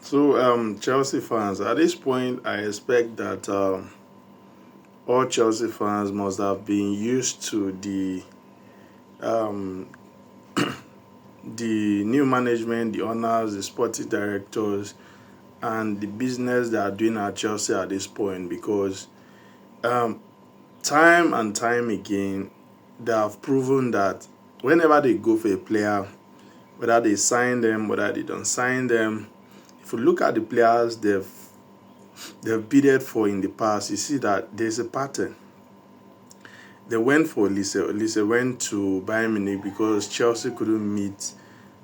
So, Chelsea fans, at this point, I expect that all Chelsea fans must have been used to um, the new management, the owners, the sporting directors, and the business they are doing at Chelsea at this point because um, time and time again, they have proven that whenever they go for a player, whether they sign them, whether they don't sign them, if you look at the players they've bidded for in the past, you see that there's a pattern. They went for Lise. Lise went to Bayern Munich because Chelsea couldn't meet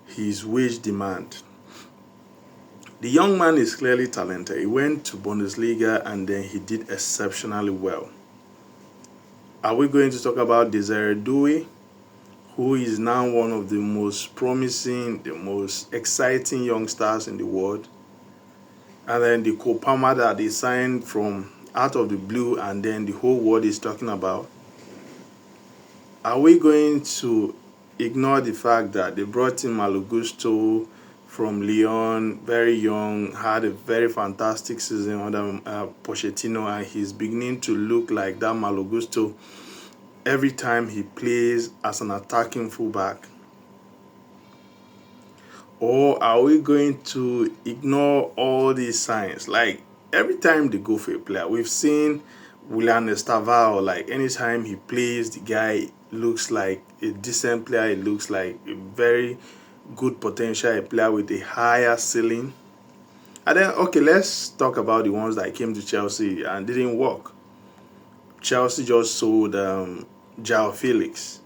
his wage demand. The young man is clearly talented. He went to Bundesliga and then he did exceptionally well. Are we going to talk about Desire Doué, who is now one of the most promising, the most exciting young stars in the world? And then the Kopama that they signed from out of the blue and then the whole world is talking about. Are we going to ignore the fact that they brought in Malo from Lyon, very young, had a very fantastic season under Pochettino, and he's beginning to look like that Malo every time he plays as an attacking fullback? Or are we going to ignore all these signs? Like every time they go for a player, we've seen Willian Estaval, like anytime he plays, the guy looks like a decent player. It looks like a very good potential, a player with a higher ceiling. And then, okay, let's talk about the ones that came to Chelsea and didn't work. Chelsea just sold João Felix,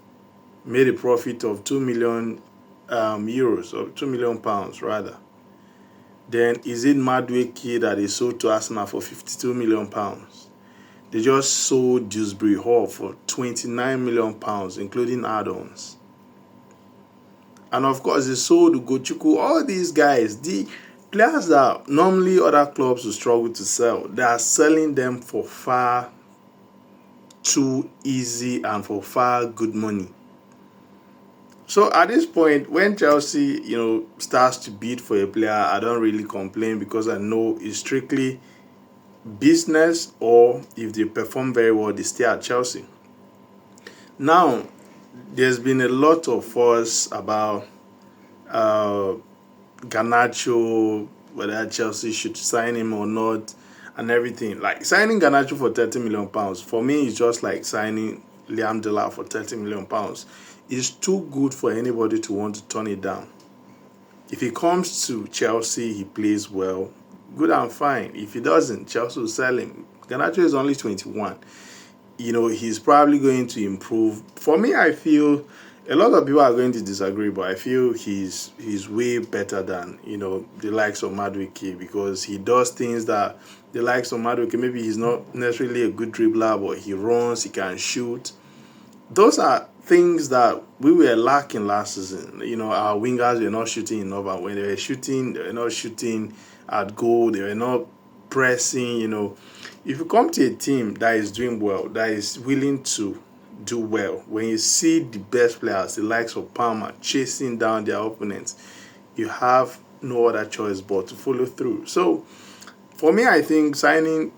made a profit of 2 million euros, or 2 million pounds rather. Then is it Madueke that they sold to Arsenal for 52 million pounds? They just sold Dewsbury Hall for 29 million pounds, including add-ons. And of course, they sold Ugochukwu. All these guys, the players that normally other clubs will struggle to sell, they are selling them for far too easy and for far good money. So at this point, when Chelsea, starts to bid for a player, I don't really complain because I know it's strictly business, or if they perform very well, they stay at Chelsea. Now, there's been a lot of fuss about Garnacho, whether Chelsea should sign him or not, and everything. Like signing Garnacho for 30 million pounds, for me, it's just like signing Liam Delap for 30 million pounds. It's too good for anybody to want to turn it down. If he comes to Chelsea, he plays well, good and fine. If he doesn't, Chelsea will sell him. Garnacho is only 21. He's probably going to improve. For me, I feel a lot of people are going to disagree, but I feel he's way better than, the likes of Madueke, because he does things that the likes of Madueke, maybe he's not necessarily a good dribbler, but he runs, he can shoot. Those are things that we were lacking last season. Our wingers were not shooting enough, and when they were shooting, they were not shooting at goal, they were not pressing. If you come to a team that is doing well, that is willing to do well, when you see the best players, the likes of Palmer, chasing down their opponents, you have no other choice but to follow through. So, for me, I think signing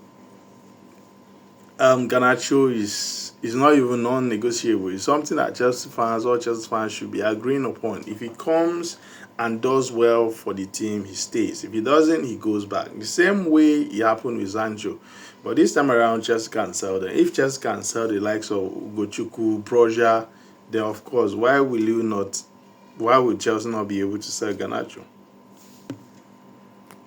Garnacho is not even non-negotiable. It's something that all Chelsea fans should be agreeing upon. If he comes and does well for the team, he stays. If he doesn't, he goes back. The same way it happened with Sancho. But this time around, Chelsea can't sell them. If Chelsea can sell the likes of Ugochukwu, Broja, then of course, why would Chelsea not be able to sell Garnacho?